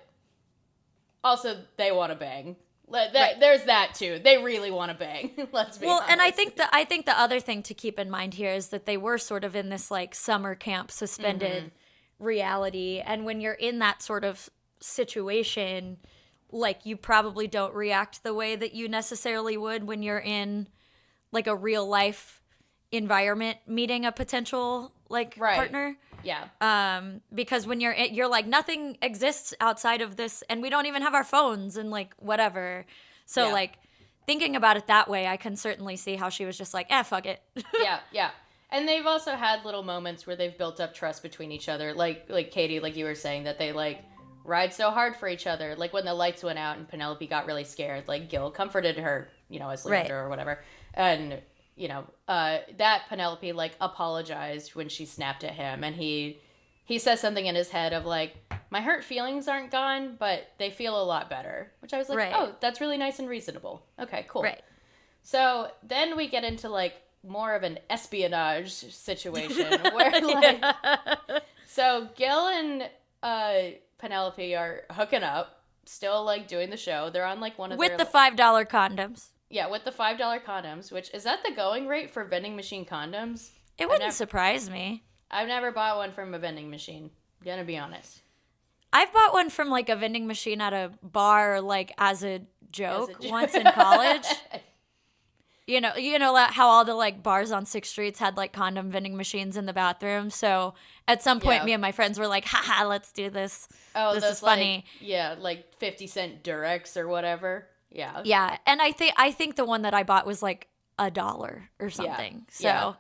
also they want to bang. Right. There's that too. They really want to bang. Let's be honest. And I think the other thing to keep in mind here is that they were sort of in this like summer camp suspended reality, and when you're in that sort of situation, like you probably don't react the way that you necessarily would when you're in like a real life environment meeting a potential like partner. Yeah. Because when you're like, nothing exists outside of this, and we don't even have our phones and like whatever. So like thinking about it that way, I can certainly see how she was just like, fuck it. Yeah. And they've also had little moments where they've built up trust between each other. Like Katey, like you were saying, that they like ride so hard for each other. Like when the lights went out and Penelope got really scared, like Gil comforted her, you know, as Leander or whatever. And you know, that Penelope like apologized when she snapped at him, and he says something in his head of like, my hurt feelings aren't gone, but they feel a lot better, which I was like, oh, that's really nice and reasonable. Okay, cool. Right. So then we get into like more of an espionage situation where like, so Gil and Penelope are hooking up, still like doing the show. They're on like one of with their the $5 condoms. Yeah, with the $5 condoms, which is that the going rate for vending machine condoms? It wouldn't surprise me. I've never bought one from a vending machine. Gonna be honest. I've bought one from like a vending machine at a bar, like as a joke once in college. You know how all the like bars on 6th Streets had like condom vending machines in the bathroom. So at some point, me and my friends were like, haha, let's do this. Oh, this is funny. Like 50-cent Durex or whatever. Yeah. Yeah, and I think the one that I bought was like $1 or something. So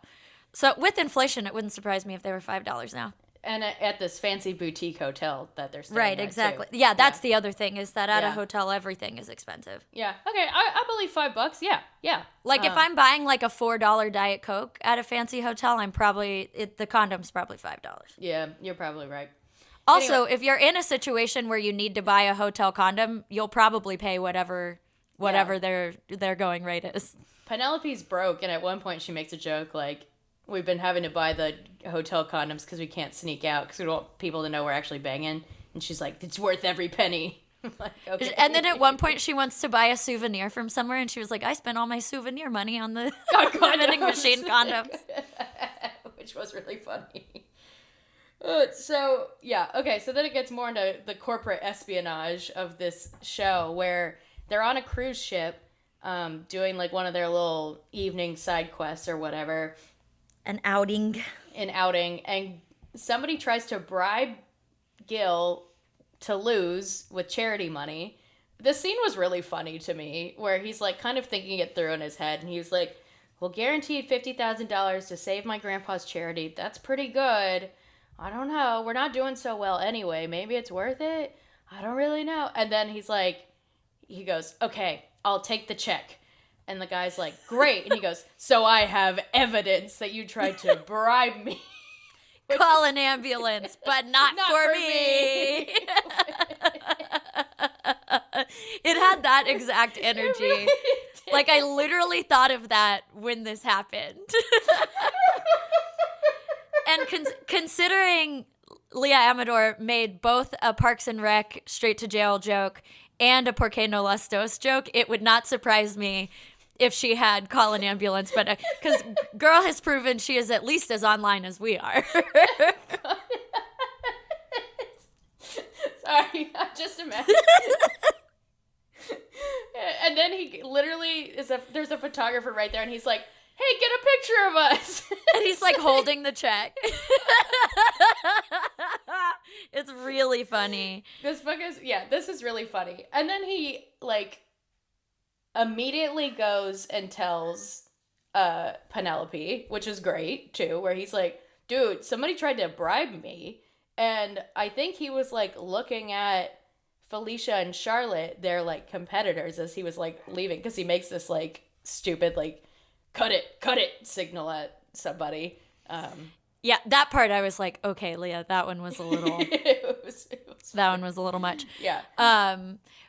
with inflation, it wouldn't surprise me if they were $5 now. And at this fancy boutique hotel that they're staying right, at exactly. too. Yeah, that's the other thing, is that at a hotel everything is expensive. Yeah. Okay, I believe $5. Yeah. Like if I'm buying like a $4 Diet Coke at a fancy hotel, I'm probably the condom's probably $5. Yeah, you're probably right. Also, if you're in a situation where you need to buy a hotel condom, you'll probably pay whatever their going rate is. Penelope's broke, and at one point she makes a joke like, we've been having to buy the hotel condoms because we can't sneak out because we don't want people to know we're actually banging. And she's like, it's worth every penny. Like, okay. And then at one point she wants to buy a souvenir from somewhere, and she was like, I spent all my souvenir money on the vending machine condoms. Which was really funny. So then it gets more into the corporate espionage of this show, where they're on a cruise ship doing like one of their little evening side quests or whatever. An outing, and somebody tries to bribe Gil to lose with charity money. This scene was really funny to me, where he's like kind of thinking it through in his head, and he's like, well, guaranteed $50,000 to save my grandpa's charity. That's pretty good. I don't know. We're not doing so well anyway. Maybe it's worth it. I don't really know. And then he goes, okay, I'll take the check. And the guy's like, great. And he goes, so I have evidence that you tried to bribe me. Call an ambulance, but not for me. It had that exact energy. Really like, I literally thought of that when this happened. And considering Lia Amador made both a Parks and Rec straight to jail joke and a Por qué no las dos joke, it would not surprise me if she had call an ambulance, but because girl has proven she is at least as online as we are. Sorry, I just imagine. And then he literally there's a photographer right there, and he's like, "Hey, get a picture of us." And he's like holding the check. It's really funny. This is really funny. And then he like immediately goes and tells Penelope, which is great too, where he's like, "Dude, somebody tried to bribe me." And I think he was like looking at Felicia and Charlotte, their like competitors, as he was like leaving, because he makes this like stupid like cut it signal at somebody. Yeah, that part I was like, okay, Leah, that one was a little that one was a little much. Yeah.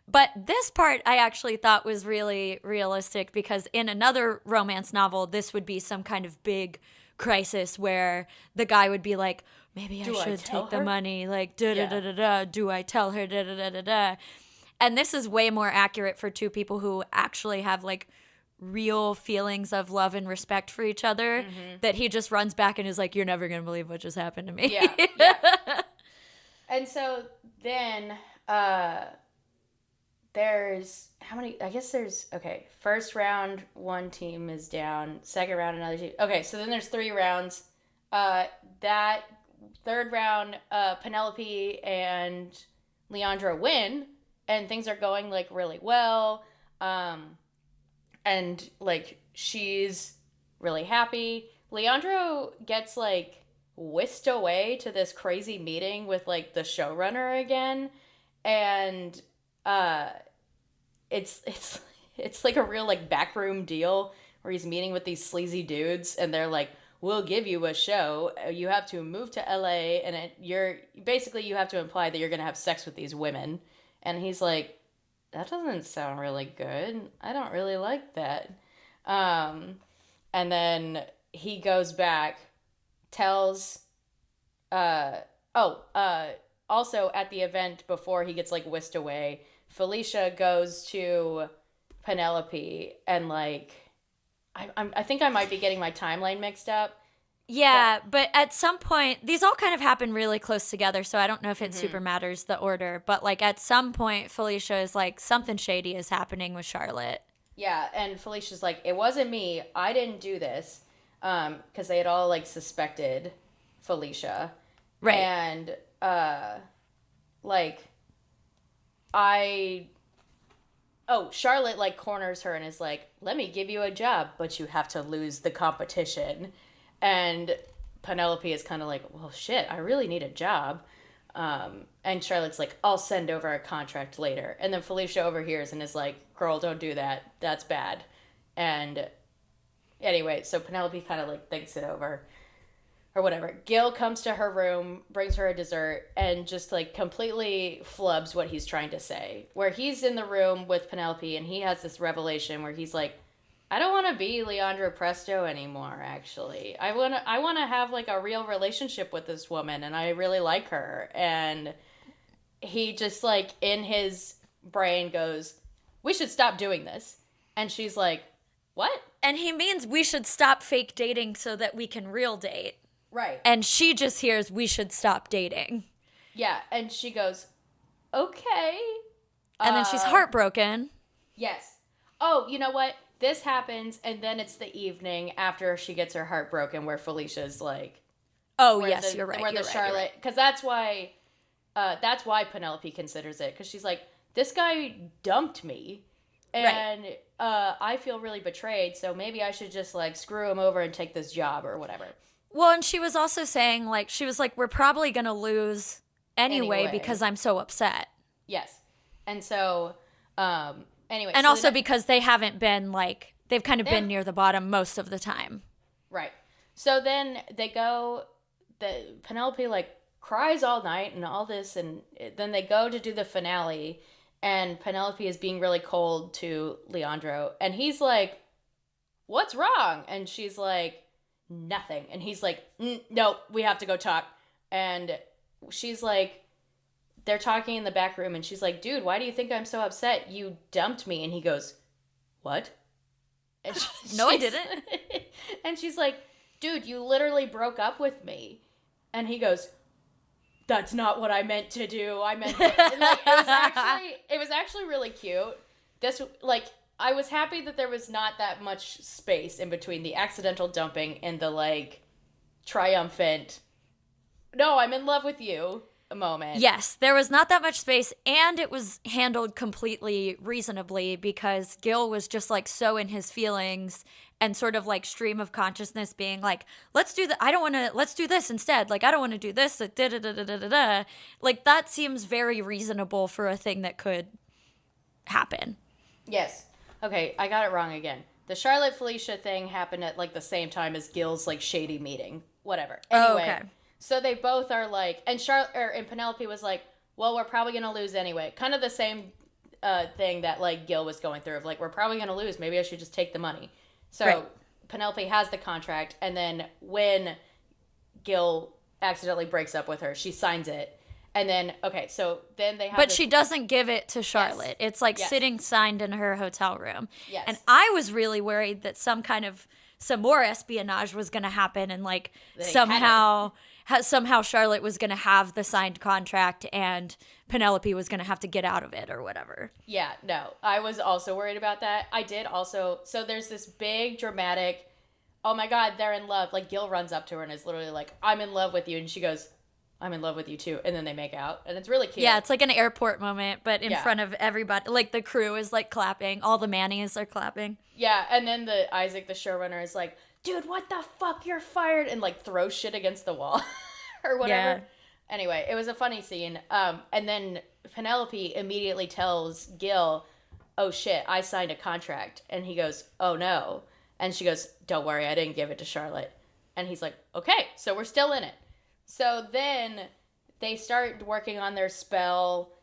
But this part I actually thought was really realistic, because in another romance novel, this would be some kind of big crisis where the guy would be like, maybe I should take the money, like, da-da-da-da-da, do I tell her, da-da-da-da-da. And this is way more accurate for two people who actually have, like, real feelings of love and respect for each other, that he just runs back and is like, you're never going to believe what just happened to me. Yeah. And so then there's how many? I guess there's, okay, first round, one team is down. Second round, another team. Okay, so then there's 3 rounds. That third round, Penelope and Leandro win, and things are going, like, really well. And, like, she's really happy. Leandro gets, like, whisked away to this crazy meeting with, like, the showrunner again. And it's like a real, like, backroom deal where he's meeting with these sleazy dudes, and they're like, we'll give you a show. You have to move to LA, and you have to imply that you're going to have sex with these women. And he's like, that doesn't sound really good. I don't really like that. And then he goes back, tells, also at the event before he gets, like, whisked away, Felicia goes to Penelope and, like, I think I might be getting my timeline mixed up. Yeah, but at some point, these all kind of happen really close together, so I don't know if it super matters the order. But, like, at some point, Felicia is like, something shady is happening with Charlotte. Yeah, and Felicia's like, it wasn't me. I didn't do this. Because they had all, like, suspected Felicia. Right. And, like, Charlotte, like, corners her and is like, let me give you a job, but you have to lose the competition. And Penelope is kind of like, well, shit, I really need a job. And Charlotte's like, I'll send over a contract later. And then Felicia overhears and is like, girl, don't do that. That's bad. And anyway, so Penelope kind of, like, thinks it over. Or whatever. Gil comes to her room, brings her a dessert, and just, like, completely flubs what he's trying to say. Where he's in the room with Penelope, and he has this revelation where he's like, I don't want to be Leandro Presto anymore, actually. I want to have, like, a real relationship with this woman, and I really like her. And he just, like, in his brain goes, we should stop doing this. And she's like, what? And he means we should stop fake dating so that we can real date. Right. And she just hears we should stop dating. Yeah, and she goes, okay. And then she's heartbroken. Yes. Oh, you know what? This happens, and then it's the evening after she gets her heart broken where Felicia's like... Oh, yes, you're right. Where the Charlotte... Because that's why Penelope considers it. Because she's like, this guy dumped me, and I feel really betrayed, so maybe I should just, like, screw him over and take this job or whatever. Well, and she was also saying, like, she was like, we're probably going to lose anyway because I'm so upset. Yes. And so, anyway. And so also because they haven't been, like, they've kind of been near the bottom most of the time. Right. So then Penelope, like, cries all night and all this, and then they go to do the finale, and Penelope is being really cold to Leandro, and he's like, what's wrong? And she's like, nothing. And he's like, no, we have to go talk. And she's like, they're talking in the back room, and she's like, dude, why do you think I'm so upset? You dumped me. And he goes, what? And No, I didn't. And she's like, dude, you literally broke up with me. And he goes, that's not what I meant to do. I meant like, it was actually really cute. This, like, I was happy that there was not that much space in between the accidental dumping and the, like, triumphant, no, I'm in love with you moment. Yes, there was not that much space, and it was handled completely reasonably because Gil was just, like, so in his feelings and sort of, like, stream of consciousness being like, let's do let's do this instead. Like, I don't want to do this. Like, da-da-da-da-da-da. Like, that seems very reasonable for a thing that could happen. Yes. Okay, I got it wrong again. The Charlotte Felicia thing happened at, like, the same time as Gil's, like, shady meeting. Whatever. Anyway, okay. So they both are like, and Penelope was like, well, we're probably going to lose anyway. Kind of the same thing that, like, Gil was going through of, like, we're probably going to lose. Maybe I should just take the money. So right. Penelope has the contract, and then when Gil accidentally breaks up with her, she signs it. And then, okay, so then they have But she doesn't give it to Charlotte. Yes. It's, like, sitting signed in her hotel room. Yes. And I was really worried that some more espionage was going to happen, and, like, somehow Charlotte was going to have the signed contract and Penelope was going to have to get out of it or whatever. Yeah, no. I was also worried about that. I did also. So there's this big dramatic, oh my God, they're in love. Like, Gil runs up to her and is literally like, I'm in love with you. And she goes, I'm in love with you too. And then they make out. And it's really cute. Yeah, it's like an airport moment, but in front of everybody. Like, the crew is, like, clapping. All the Mannies are clapping. Yeah, and then Isaac, the showrunner, is like, dude, what the fuck? You're fired. And, like, throws shit against the wall. Or whatever. Yeah. Anyway, it was a funny scene. And then Penelope immediately tells Gil, oh shit, I signed a contract. And he goes, oh no. And she goes, don't worry, I didn't give it to Charlotte. And he's like, okay, so we're still in it. So then they start working on their spell,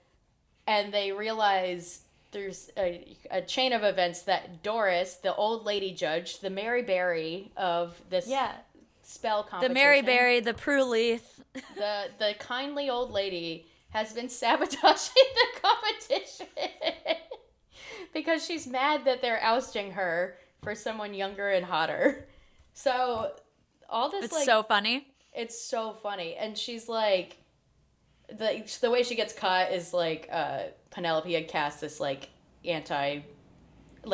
and they realize there's a chain of events that Doris, the old lady judge, the Mary Berry of this spell competition. The Mary Berry, the Prue Leith. The kindly old lady has been sabotaging the competition because she's mad that they're ousting her for someone younger and hotter. So all this, it's so funny. It's so funny. And she's like, the way she gets caught is like Penelope had cast this like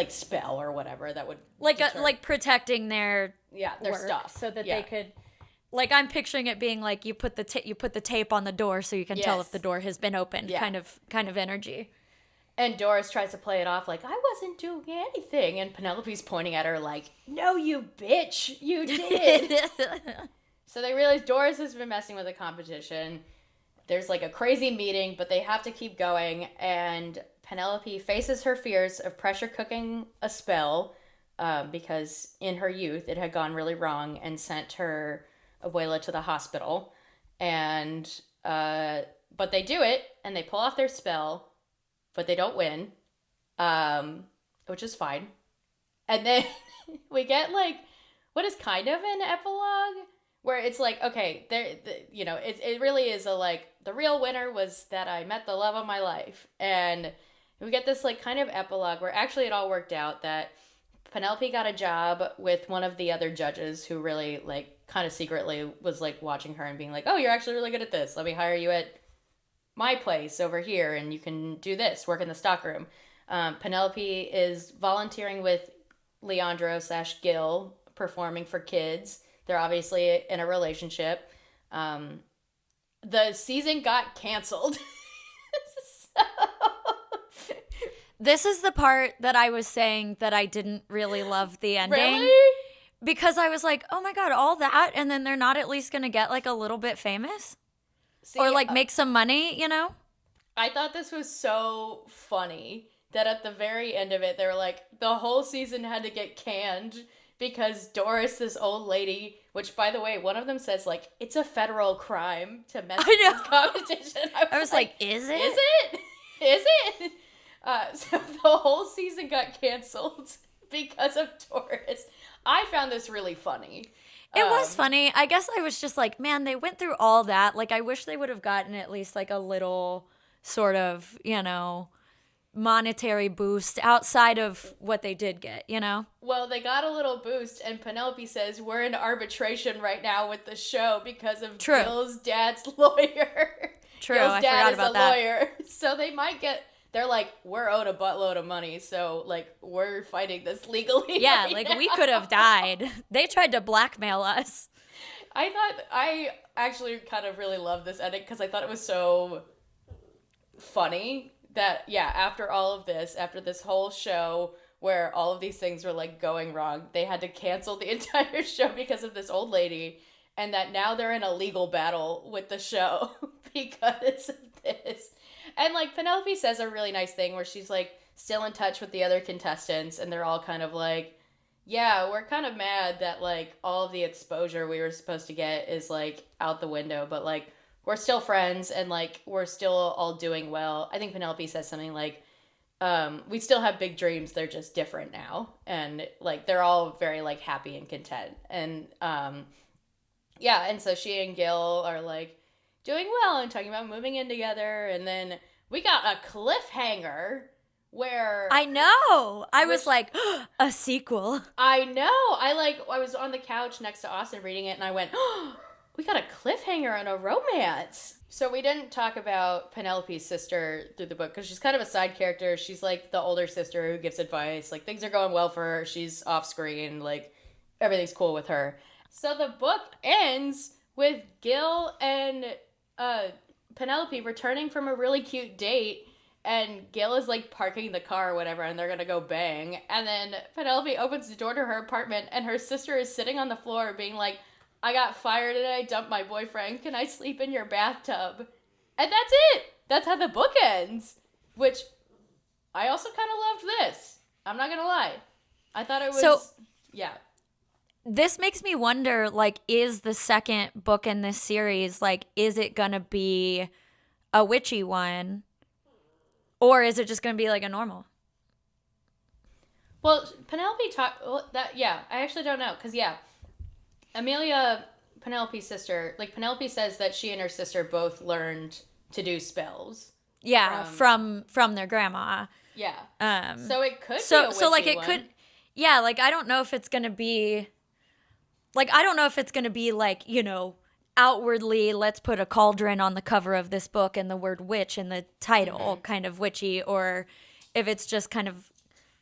spell or whatever that would like protecting their their stuff so that they could, like, I'm picturing it being like you put the tape on the door so you can tell if the door has been opened, kind of energy. And Doris tries to play it off like, I wasn't doing anything, and Penelope's pointing at her like, no, you bitch, you did. So they realize Doris has been messing with the competition. There's like a crazy meeting, but they have to keep going, and Penelope faces her fears of pressure cooking a spell because in her youth it had gone really wrong and sent her abuela to the hospital. And but they do it, and they pull off their spell, but they don't win, which is fine. And then we get like what is kind of an epilogue where it's like, okay, it really is a like, the real winner was that I met the love of my life. And we get this like kind of epilogue where actually it all worked out that Penelope got a job with one of the other judges who really like kind of secretly was like watching her and being like, oh, you're actually really good at this. Let me hire you at my place over here and you can do this, work in the stockroom. Penelope is volunteering with Leandro/Gil, performing for kids. They're obviously in a relationship. The season got canceled. This is the part that I was saying that I didn't really love the ending. Really? Because I was like, oh my God, all that, and then they're not at least going to get like a little bit famous? See, or like make some money, you know? I thought this was so funny that at the very end of it, they were like, the whole season had to get canned because Doris, this old lady, which by the way, one of them says like, it's a federal crime to mess with this competition. I was like, is it? Is it? Is it? So the whole season got canceled because of Doris. I found this really funny. It was funny. I guess I was just like, man, they went through all that. Like, I wish they would have gotten at least like a little sort of, monetary boost outside of what they did get, Well, they got a little boost, and Penelope says, we're in arbitration right now with the show because of True. Gil's dad's lawyer. True, Gil's I dad forgot is about a that. lawyer. So they might get, they're like, we're owed a buttload of money, so, like, we're fighting this legally. Yeah, right like, now. we could have died. They tried to blackmail us. I actually kind of really loved this ending because I thought it was so funny that, yeah, after all of this, after this whole show where all of these things were like going wrong, they had to cancel the entire show because of this old lady, and that now they're in a legal battle with the show because of this. And like Penelope says a really nice thing where she's like still in touch with the other contestants, and they're all kind of like, yeah, we're kind of mad that like all of the exposure we were supposed to get is like out the window, but like we're still friends and like we're still all doing well. I think Penelope says something like, we still have big dreams, they're just different now. And like they're all very like happy and content. And yeah, and so she and Gil are like doing well and talking about moving in together, and then we got a cliffhanger where I know. I was like, a sequel. I know. I was on the couch next to Austin reading it, and I went, oh, we got a cliffhanger and a romance. So we didn't talk about Penelope's sister through the book because she's kind of a side character. She's like the older sister who gives advice. Like things are going well for her. She's off screen. Like everything's cool with her. So the book ends with Gil and Penelope returning from a really cute date. And Gil is like parking the car or whatever, and they're gonna go bang. And then Penelope opens the door to her apartment, and her sister is sitting on the floor being like, I got fired and I dumped my boyfriend. Can I sleep in your bathtub? And that's it. That's how the book ends. Which I also kind of loved this. I'm not gonna lie. I thought it was yeah. This makes me wonder, like, is the second book in this series, like, is it gonna be a witchy one? Or is it just going to be like a normal? Well, Penelope I actually don't know. Because, yeah, Amelia, Penelope's sister, like, Penelope says that she and her sister both learned to do spells. Yeah, from their grandma. Yeah. So it could be a witchy like, it one. could, yeah, like, I don't know if it's going to be, like, outwardly, let's put a cauldron on the cover of this book and the word witch in the title, kind of witchy, or if it's just kind of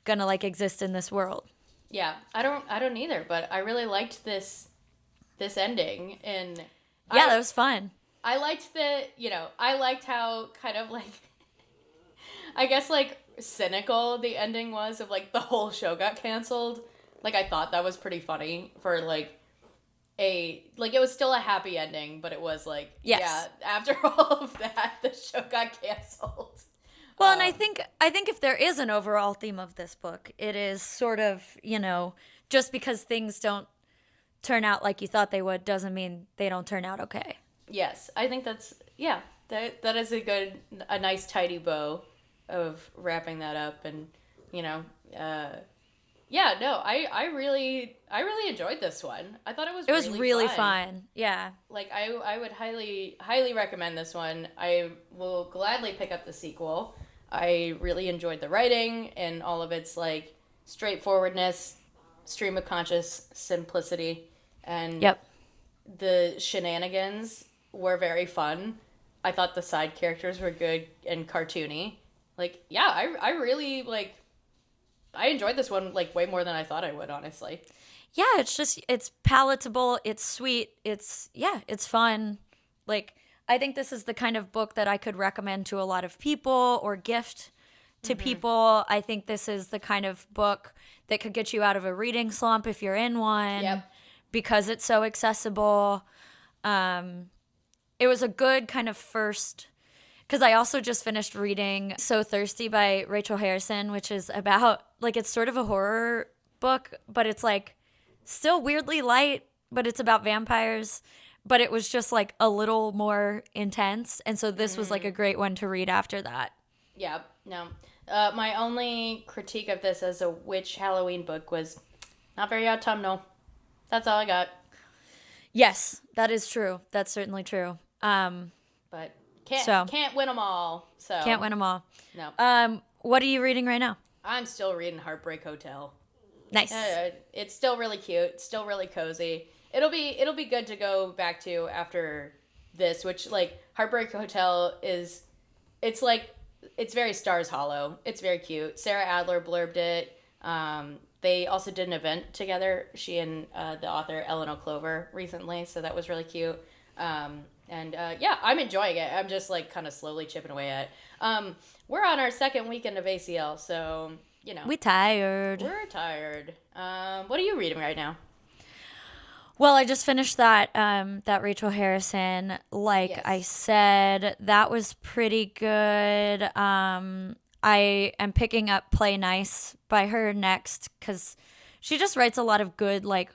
gonna like exist in this world. Yeah, I don't either, but I really liked this ending, and yeah, that was fun. I liked I liked how kind of like I guess like cynical the ending was of like the whole show got canceled. Like I thought that was pretty funny for like it was still a happy ending, but it was like, yes. Yeah, after all of that, the show got canceled. Well, and I think if there is an overall theme of this book, it is sort of, just because things don't turn out like you thought they would doesn't mean they don't turn out okay. Yes, I think that is a nice tidy bow of wrapping that up, and yeah, no, I really enjoyed this one. I thought it was really fun. Yeah. Like I would highly recommend this one. I will gladly pick up the sequel. I really enjoyed the writing and all of its like straightforwardness, stream of conscious simplicity, and the shenanigans were very fun. I thought the side characters were good and cartoony. Like, yeah, I really like I enjoyed this one like way more than I thought I would, honestly. Yeah, it's palatable, it's sweet, it's fun. Like, I think this is the kind of book that I could recommend to a lot of people or gift to people. I think this is the kind of book that could get you out of a reading slump if you're in one. Yep. Because it's so accessible. It was a good kind of first, because I also just finished reading So Thirsty by Rachel Harrison, which is about, like, it's sort of a horror book, but it's, like, still weirdly light, but it's about vampires. But it was just, like, a little more intense. And so this was, like, a great one to read after that. Yeah, no. My only critique of this as a witch Halloween book was not very autumnal. That's all I got. Yes, that is true. That's certainly true. But Can't win them all. So Can't win them all. No. What are you reading right now? I'm still reading Heartbreak Hotel. Nice. It's still really cute. Still really cozy. It'll be good to go back to after this, which like Heartbreak Hotel is. It's like it's very Stars Hollow. It's very cute. Sarah Adler blurbed it. They also did an event together. She and the author Eleanor Clover recently, so that was really cute. Yeah, I'm enjoying it. I'm just like kind of slowly chipping away at it. We're on our second weekend of ACL, so you know. We're tired. What are you reading right now? Well, I just finished that Rachel Harrison. Like Yes. I said, that was pretty good. I am picking up Play Nice by her next because she just writes a lot of good, like,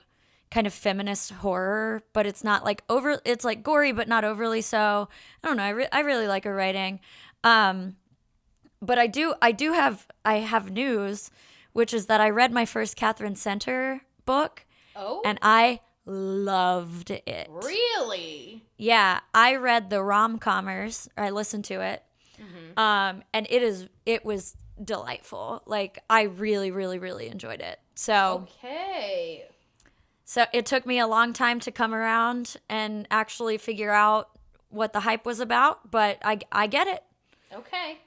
kind of feminist horror, but it's not like it's like gory, but not overly so. I don't know. I really like her writing. But I have news, which is that I read my first Catherine Center book. Oh, And I loved it. really? Yeah, I read the rom-commers. I listened to it. Mm-hmm. And it was delightful. Like I really, really, really enjoyed it. Okay. So it took me a long time to come around and actually figure out what the hype was about, but I get it. Okay.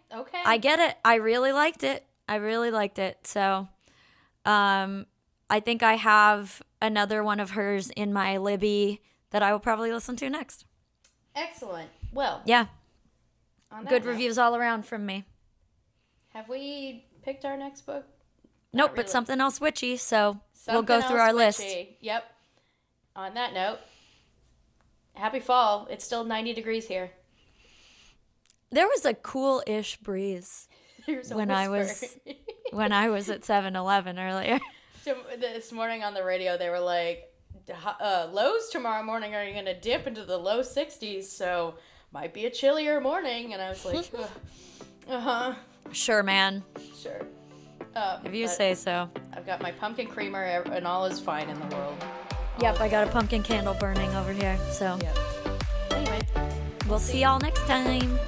I get it. I really liked it. So, I think I have another one of hers in my Libby that I will probably listen to next. Excellent. Well, Yeah. on that Good note, reviews all around from me. Have we picked our next book? Nope, Not but really. something else witchy, so we'll Something go through else our list. witchy. Yep. On that note, happy fall. It's still 90 degrees here. There was a cool-ish breeze There's a when I whisper. was at 7-Eleven earlier. This morning on the radio, they were like, lows tomorrow morning are going to dip into the low 60s, so might be a chillier morning. And I was like, uh-huh, Sure, man. sure. If you But say so. I've got my pumpkin creamer, and all is fine in the world. Yep, I got a pumpkin candle burning over here. So Yep. Anyway, we'll see y'all next time.